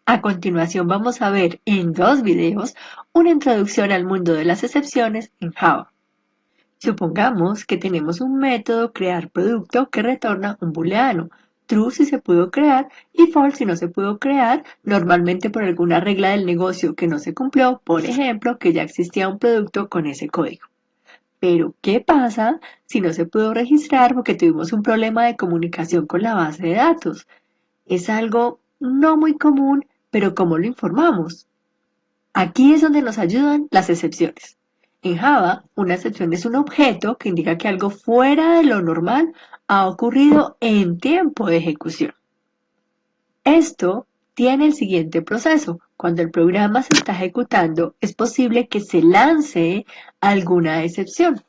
A continuación vamos a ver en 2 videos una introducción al mundo de las excepciones en Java. Supongamos que tenemos un método crear producto que retorna un booleano, true si se pudo crear y false si no se pudo crear, normalmente por alguna regla del negocio que no se cumplió, por ejemplo, que ya existía un producto con ese código. Pero, ¿qué pasa si no se pudo registrar porque tuvimos un problema de comunicación con la base de datos? Es algo no muy común, pero ¿cómo lo informamos? Aquí es donde nos ayudan las excepciones. En Java, una excepción es un objeto que indica que algo fuera de lo normal ha ocurrido en tiempo de ejecución. Esto tiene el siguiente proceso. Cuando el programa se está ejecutando, es posible que se lance alguna excepción.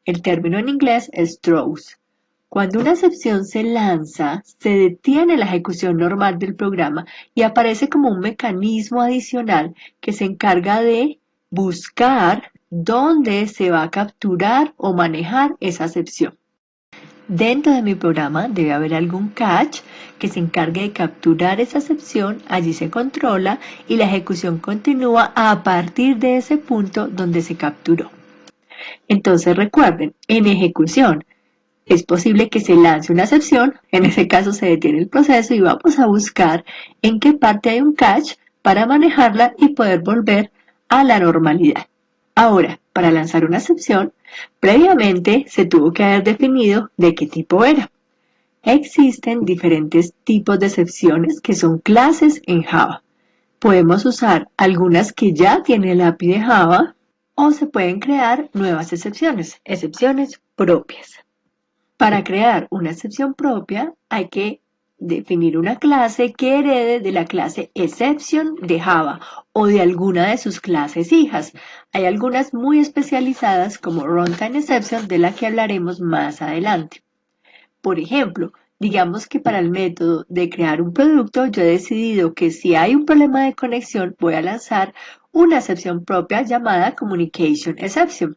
El término en inglés es throws. Cuando una excepción se lanza, se detiene la ejecución normal del programa y aparece como un mecanismo adicional que se encarga de buscar dónde se va a capturar o manejar esa excepción. Dentro de mi programa debe haber algún catch que se encargue de capturar esa excepción, allí se controla y la ejecución continúa a partir de ese punto donde se capturó. Entonces recuerden, en ejecución es posible que se lance una excepción, en ese caso se detiene el proceso y vamos a buscar en qué parte hay un catch para manejarla y poder volver a la normalidad. Ahora, para lanzar una excepción, previamente se tuvo que haber definido de qué tipo era. Existen diferentes tipos de excepciones que son clases en Java. Podemos usar algunas que ya tiene el API de Java o se pueden crear nuevas excepciones propias. Para crear una excepción propia hay que definir una clase que herede de la clase exception de Java o de alguna de sus clases hijas. Hay algunas muy especializadas como runtime exception de la que hablaremos más adelante. Por ejemplo, digamos que para el método de crear un producto yo he decidido que si hay un problema de conexión voy a lanzar una excepción propia llamada communication exception.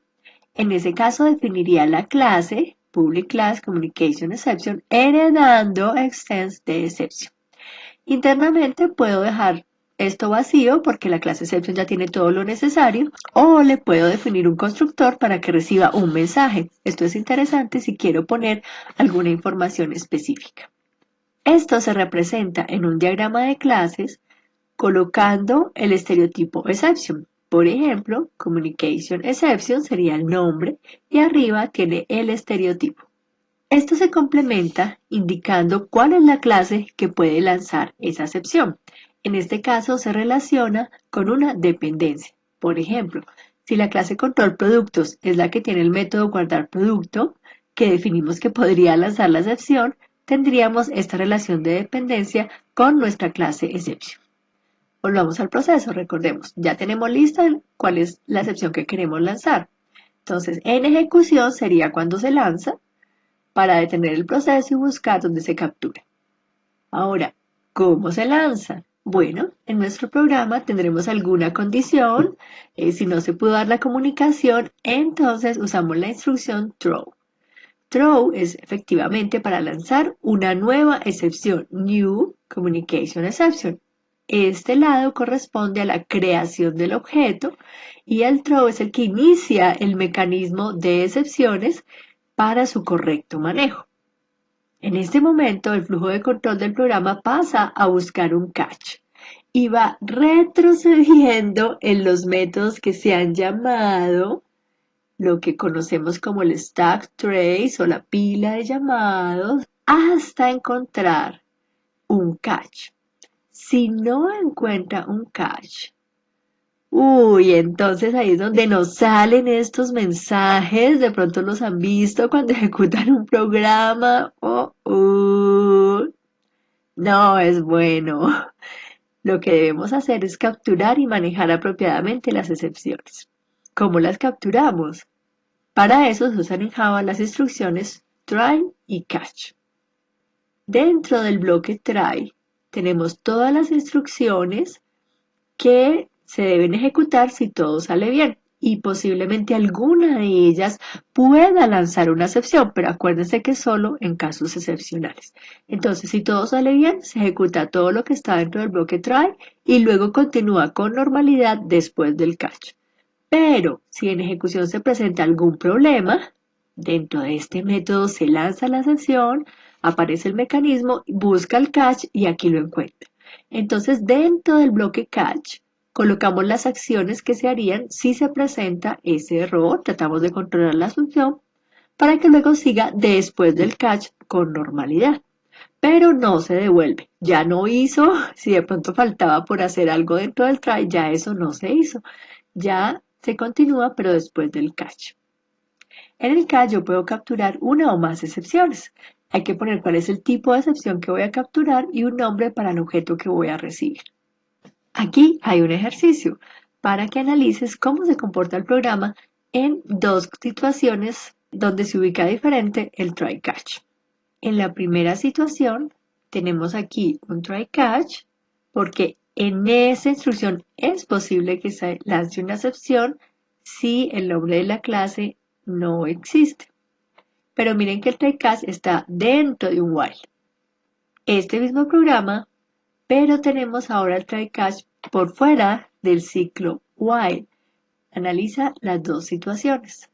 En ese caso definiría la clase public class communication exception heredando extends de exception. Internamente puedo dejar esto vacío porque la clase exception ya tiene todo lo necesario o le puedo definir un constructor para que reciba un mensaje. Esto es interesante si quiero poner alguna información específica. Esto se representa en un diagrama de clases colocando el estereotipo exception. Por ejemplo, communication exception sería el nombre y arriba tiene el estereotipo. Esto se complementa indicando cuál es la clase que puede lanzar esa excepción. En este caso se relaciona con una dependencia. Por ejemplo, si la clase control productos es la que tiene el método guardar producto, que definimos que podría lanzar la excepción, tendríamos esta relación de dependencia con nuestra clase exception. Volvamos al proceso, recordemos, ya tenemos lista cuál es la excepción que queremos lanzar. Entonces, en ejecución sería cuando se lanza para detener el proceso y buscar dónde se captura. Ahora, ¿cómo se lanza? Bueno, en nuestro programa tendremos alguna condición. Si no se pudo dar la comunicación, entonces usamos la instrucción throw. Throw es efectivamente para lanzar una nueva excepción, New Communication Exception. Este lado corresponde a la creación del objeto y el throw es el que inicia el mecanismo de excepciones para su correcto manejo. En este momento, el flujo de control del programa pasa a buscar un catch y va retrocediendo en los métodos que se han llamado lo que conocemos como el stack trace o la pila de llamados hasta encontrar un catch. Si no encuentra un catch, entonces ahí es donde nos salen estos mensajes, de pronto los han visto cuando ejecutan un programa. No es bueno. Lo que debemos hacer es capturar y manejar apropiadamente las excepciones. ¿Cómo las capturamos? Para eso se usan en Java las instrucciones try y catch. Dentro del bloque try tenemos todas las instrucciones que se deben ejecutar si todo sale bien. y posiblemente alguna de ellas pueda lanzar una excepción, pero acuérdense que solo en casos excepcionales. Entonces, si todo sale bien, se ejecuta todo lo que está dentro del bloque try y luego continúa con normalidad después del catch. Pero si en ejecución se presenta algún problema, dentro de este método se lanza la excepción, aparece el mecanismo, busca el catch y aquí lo encuentra. Entonces, dentro del bloque catch, colocamos las acciones que se harían si se presenta ese error, tratamos de controlar la asunción para que luego siga después del catch con normalidad. Pero no se devuelve, ya no hizo, si de pronto faltaba por hacer algo dentro del try, ya eso no se hizo, ya se continúa pero después del catch. En el catch yo puedo capturar una o más excepciones. Hay que poner cuál es el tipo de excepción que voy a capturar y un nombre para el objeto que voy a recibir. Aquí hay un ejercicio para que analices cómo se comporta el programa en dos situaciones donde se ubica diferente el try catch. En la primera situación tenemos aquí un try catch porque en esa instrucción es posible que se lance una excepción si el nombre de la clase no existe. Pero miren que el try catch está dentro de un while. Este mismo programa, pero tenemos ahora el try catch por fuera del ciclo while. Analiza las dos situaciones.